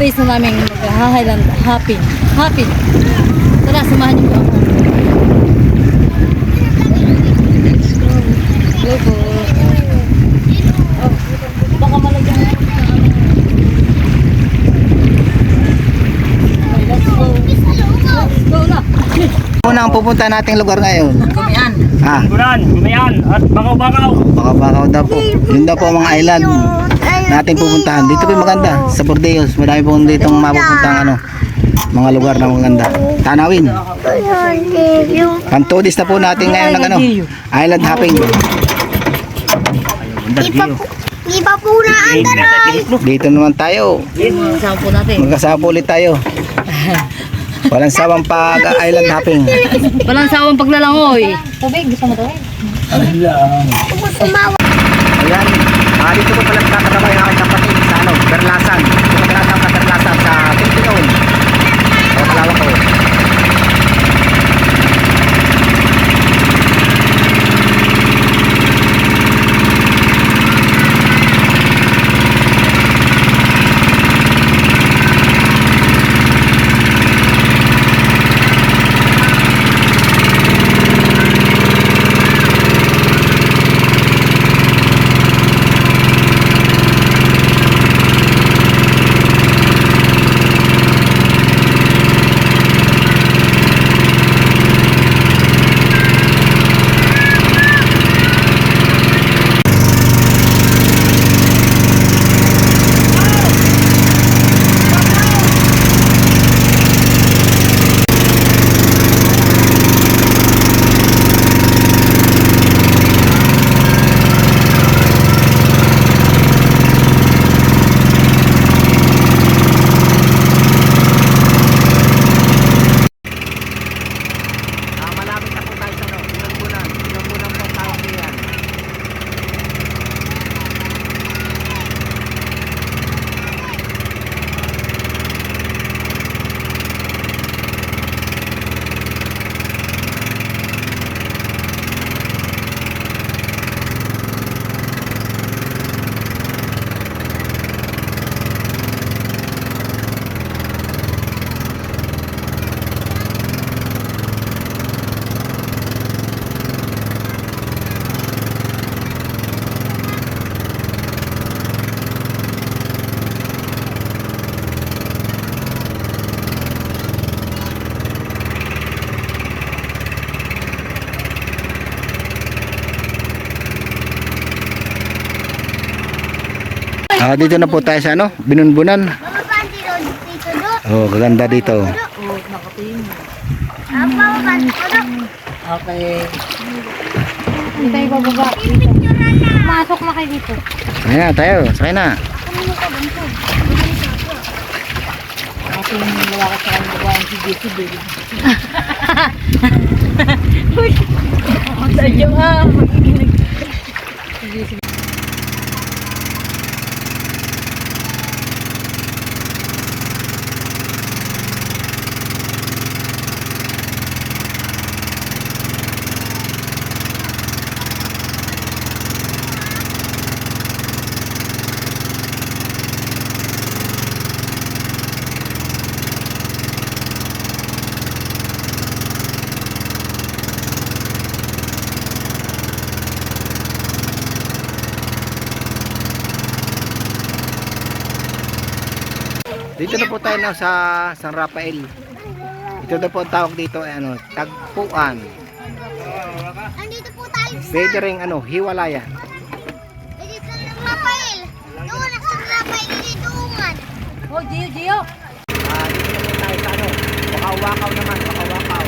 base na namin mag-Highland hopping. Hopping. Tara, samahan niyo ako. Let's go. Go po. Oh, baka malagyan mo. Let's go. Let's go na. Muna ang pupunta nating lugar ngayon. Gumian. Gumayan at Bakaw-Bakaw. Bakaw daw po. Yun daw po ang mga island nating pupuntahan. Dito po maganda sa Bordeos. Madami po ditong mapupuntang mga lugar na maganda. Tanawin. Pantudis na po natin ngayon ng island hopping. Di pa po na andaray. Dito naman tayo. Kasama po natin. Magkasama po ulit tayo. Walang sawang pag-island hopping. Walang sawang paglalangoy. Tubig, gusto mo tubig? Umawa. Ayan. Dito po pala nagtatrabaho yung aking kapatid sa Berlasan. Dito po tinatawag sa Berlasan sa Tintinon. Kalawak ko. Dito na po tayo sa Binunbunan. Oh, gaganda dito. Oh, nakatingin. Okay. Hindi tayo bababa. Masok na kayo dito. Sakay na tayo, sakay na. Ating wala ka sa kanila si JCB. Ang sadyo magiginig. Si JCB. Dito na po tayo sa San Rafael. Ito na po ang tawag dito Tagpuan. Andito po tayo sa Pwede rin Hiwalayan. dito ng Rafael. Doon na sa Rafael dito man. Oh, Gio. Dito na po tayo sa Wakaw-Wakaw naman, Wakaw-Wakaw.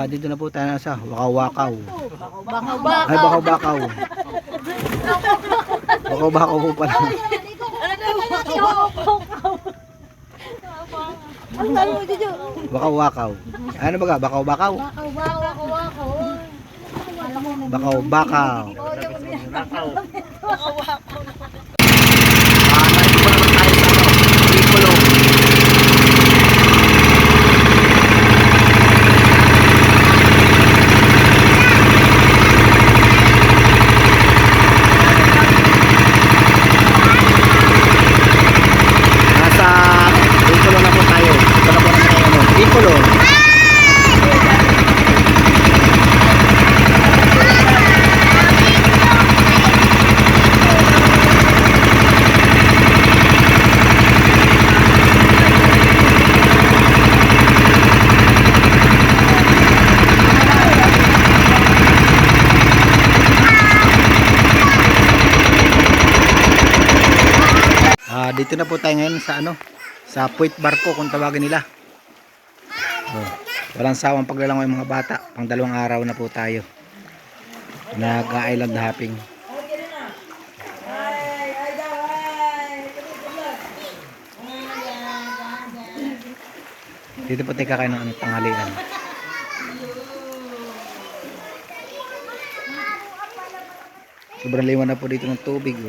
Dito na po tayo sa Wakaw-Wakaw. Bakaw-bakaw. Ay, Bakaw-Bakaw. Bakaw-Bakaw po pala. Ang sabi mo dito? Wakaw-Wakaw. Ano ba ka? Bakaw-Bakaw? Bakaw-Bakaw. Bakaw. Nandito po naman tayo sa Piccolo. Nasa Piccolo na po tayo. Ito na po naman tayo. Piccolo. Dito na po tayo ngayon sa sa Puwit Barko kung tawagin nila. Walang sawang paglalangoy mga bata. Pang 2 araw na po tayo. Nag-island hopping. Dito po tayo kakain ng tanghalian. Sobrang liwan na po dito ng tubig.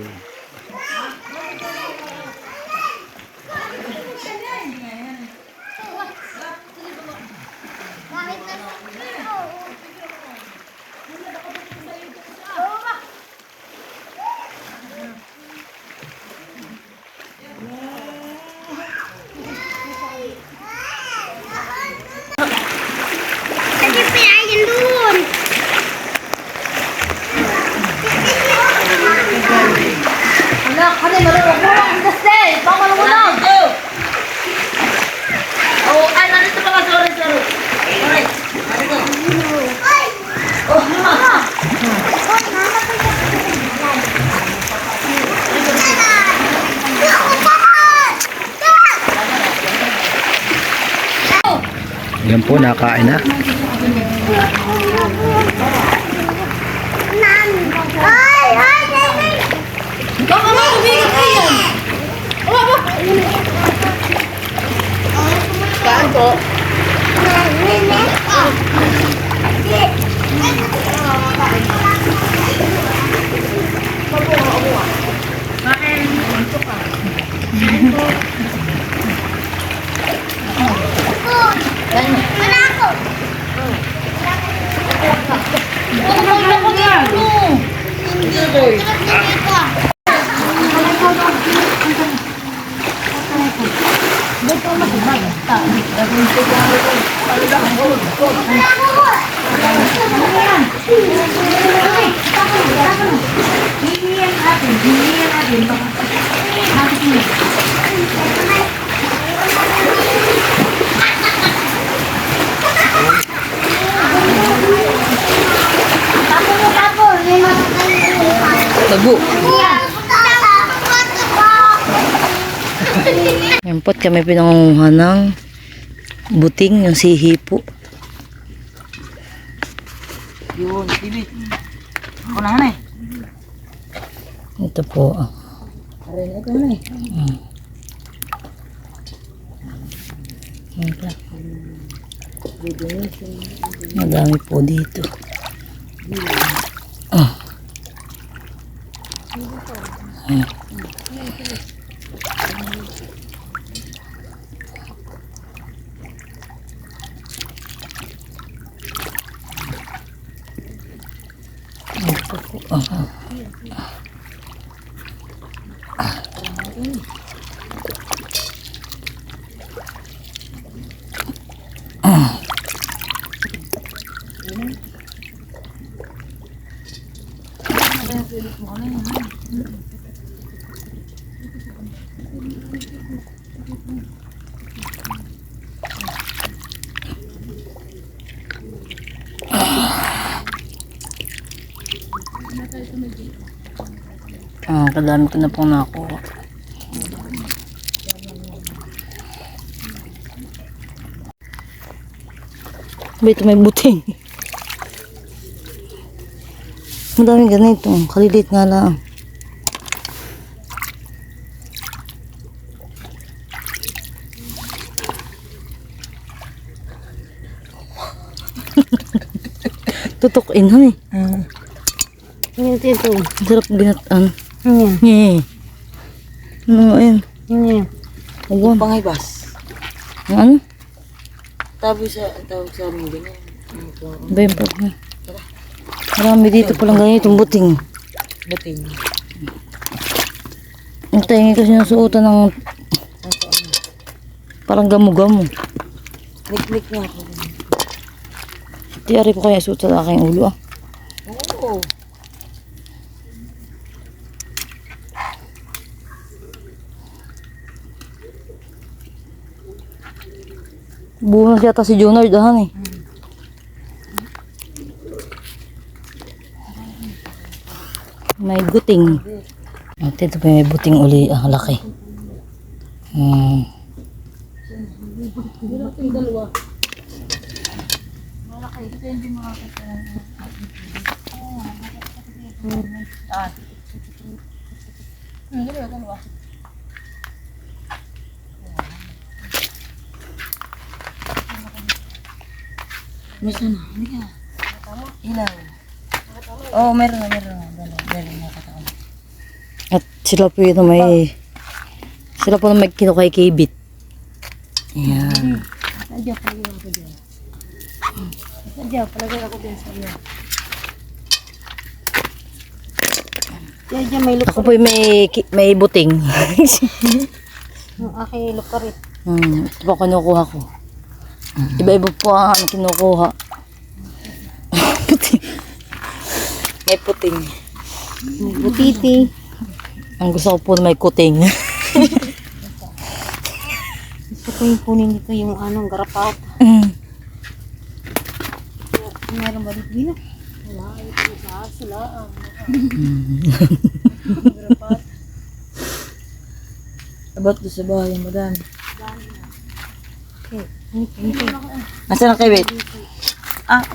Kasi pinayin doon. Anak, kani maluwag mo ang industry. Baka maluwag. Oh, ay narito pa ka, sorry. Sorry. Oh, mama. Yan po, nakain na. Baka na, umigat ka yan. Kaan po? Tabu. Yan po't kami pinangunguha ng buting, yung sihi po. Yun, TV. Ako na nga eh. Ito po. Aray, ito na eh. Madami po dito. Ito po. Kadami ko na pong nakuha. Ito may buting. Madaming ganito. Kalilit nga lang. Tutukin ha eh. Yan ito. Sarap ginataan. Yan. Yeah. Ano ayun? Yan. Awan. Pangibas. Ano? Tawag sa amin ganyan. Ba yung pag- Marami dito palang ganitong buting. Bating. Ang taingi kasi nasuotan ng parang gamo-gamo. Nik-nik nga ako. Tiyari ko kaya suot sa aking ulo ah. Oo. Buo na siyata si Junard dahan eh. May buting. At ito pa may buting uli. Ang laki. Misa na. Ilaw. Oo, meron na. Meron na kataon. At sila po yun na may sila po na may kinukay kibit. Ayan. Sadya, palagay ako dyan. Sadya, palagay ako dyan sa iyo. Sadya, may Ako po yung may buting. Ang aking luparit. Ito po kinukuha ko. Iba-iba po ang kinukuha. Puting. May puting. Butiti. Ang gusto ko po na may kuting. Gusto ko yung kunin dito yung anong garapat. Meron ba dito? Wala. Ito sa sila. Garapat. Abot doon sa bahay, madami. Nasaan ang kibit?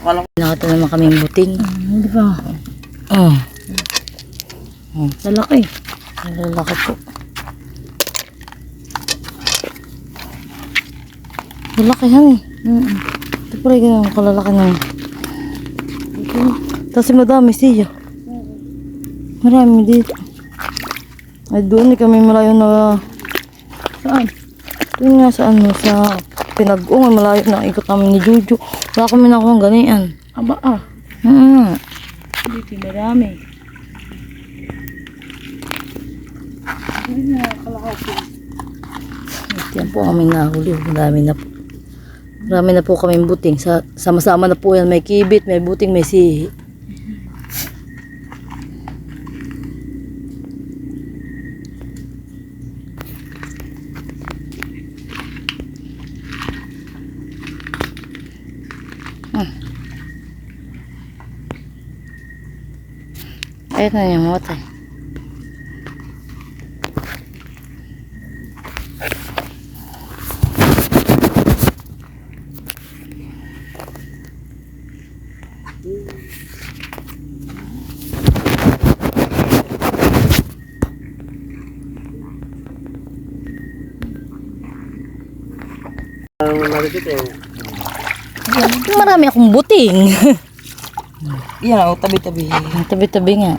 Wala. Nakita naman kaming buting. Hindi ba? Lalaki. Lalaki po. Lalaki yan eh. Ito pala yung ganun kalalaki ng kasi madami siya. Marami dito. Ay doon kami malayo na saan? Doon nga sa ano sa Pinag-ungan malayo na ikot namin ni Juju. Wala kami nakuha ng ganian. Aba ah. Dito marami. Yan po kaming nahuli. Marami na po kaming buting. Sama-sama na po yan. May kibit, may buting, may sihi. Ayun na yung matay. Marami akong buting. Yan, tabi-tabi. Tabi-tabi nga.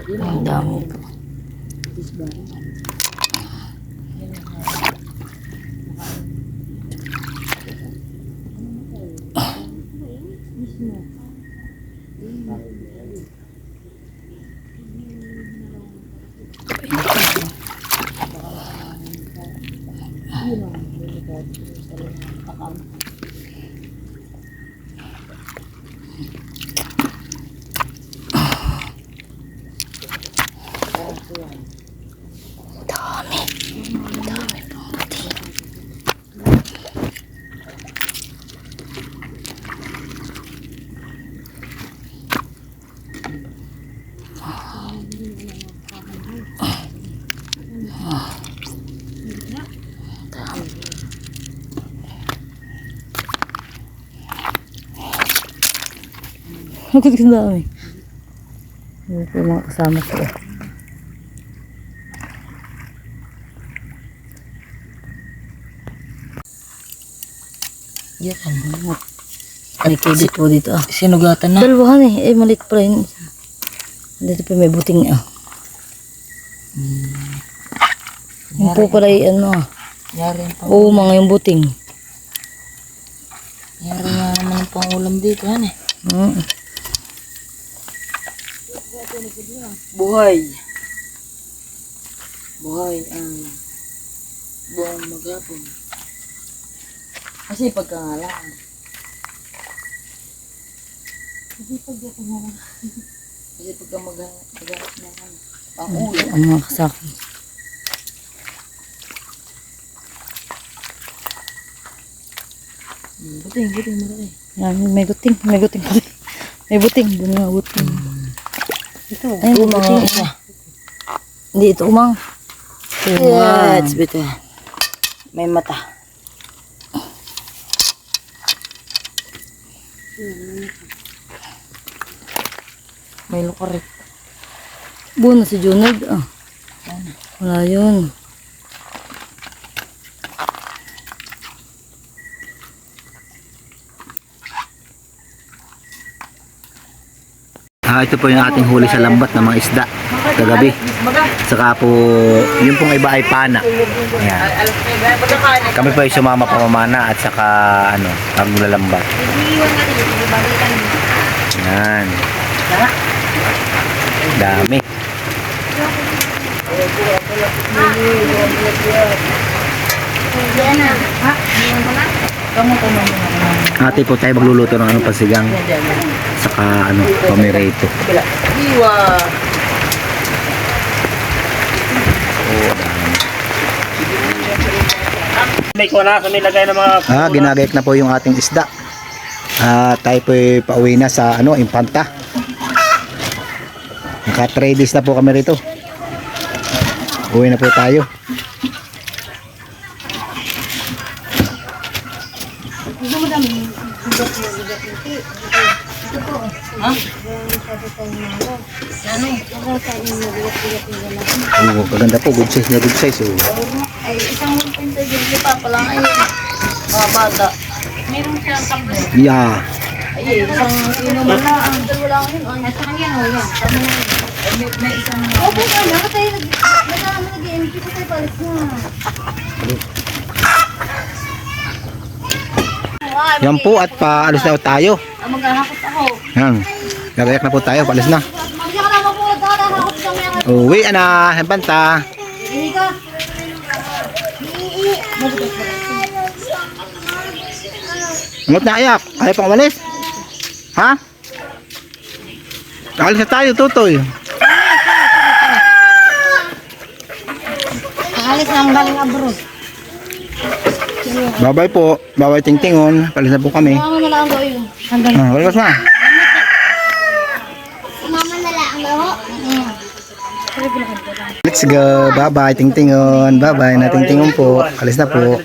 Ang dami po. Bakit ang dami? Yan po yung mga kasama ko. Yan, ano? May kibit po dito ah. Sinugatan na. Dalawahan eh. Eh, maliit pa rin. Dito pa may buting ah. Yung po pala ano ah. Yari pa. Oo, mga yung buting. Yari nga naman ang pangulam dito. Ano eh. Buhay. Buhay ang buong maghapon. Kasi pagkangalaan. Kasi pagka maghanap ng ano, pangulam. Ang mga kasaki. Buting, marami. Yan, may guting. May guting pa rin. May buting. Doon nga buting. Ito, Ayun, mga isa. Hindi, ito umang. Yes, bito. May mata. May lukarit. Buo na si Junard ah. Wala yun. Ito po yung ating huli sa lambat ng mga isda kagabi. Saka po, yung pong iba ay pana. Ayan. Kami po ay sumama pamamana at saka ano, paglalambat. Ayan. Dami. Ate po tayo magluluto ng ano pasigang saka ano pamirito. Iwa. May kuha na kami lagay ng mga Ginagayat na po yung ating isda. Tayo po ay pauwi na sa ano, Impanta. Naka 3 days na po kami rito. Uwi na po tayo. Oo, kaganda po, good size na good size. Oh. Ay, isang pinto dito pa pala ngayon. Mga bata. Meron siyang kamay. Yeah. Ay, isang inuman na. Ang dalawa lang yun. Ay, sa kanya, o yan. Kami na yun. Ay, may isang... Opo ka na, katay nag-MT ko tayo palis na. Yan po at paalis na po tayo. Maghahakot ako. Yan. Gagayak na po tayo, paalis na. Hindi ka na mabuhat ka, nakakot ka mga Uwi na, Impanta. hindi ka. Ngot na ayak, ayaw pang umalis. Ha? Alis na tayo, tutoy. Alis na ang galing abroad. Bye-bye po. Bye-bye ting-tingon. Palis na po kami. Mama na lang gawin. Walikas na. Mama na lang ako. Let's go. Bye-bye ting-tingon. Bye-bye na ting-tingon po. Alis na po.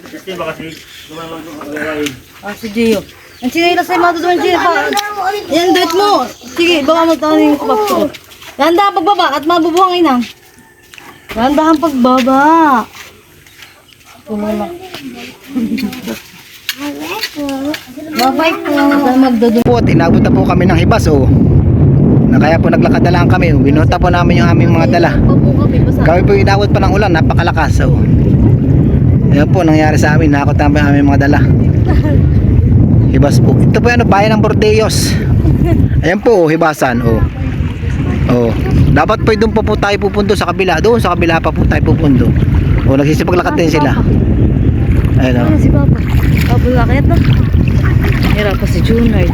Ah, si Gio. Ang sinilas ay matutunan Gio pa. Yan, duit mo. Sige, baka magtanin ko pa. Ganda pagbaba at mabubuhangin na. Ganda ang pagbaba. Bye-bye po. Magdudun. Po, at inabot na po kami ng hibas. Oh. Na kaya po naglakad na lang kami. Binuta po namin yung aming mga dala. Kami po inabot pa ng ulan. Napakalakas. Oh. Ayan po nangyari sa amin. Nakakot namin ang aming mga dala. Hibas po. Ito po yung ano, bayan ng Bordeos. Ayan po, oh, hibasan. Oh. Oh. Dapat po doon po tayo pupunto sa kabila. Doon sa kabila pa po tayo pupunto. Oh, nagsisipaglakad din sila. Ayun o. Ano si Papa? Papa lakit na. Hirap pa si Junard.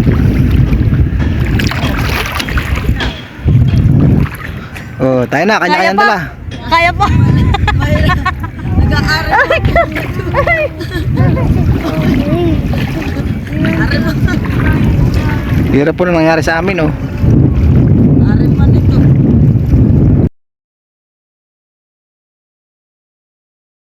Oh, tayo na, kanya-kanyang dala. Kaya pa. Hirap po na nangyari sa amin oh.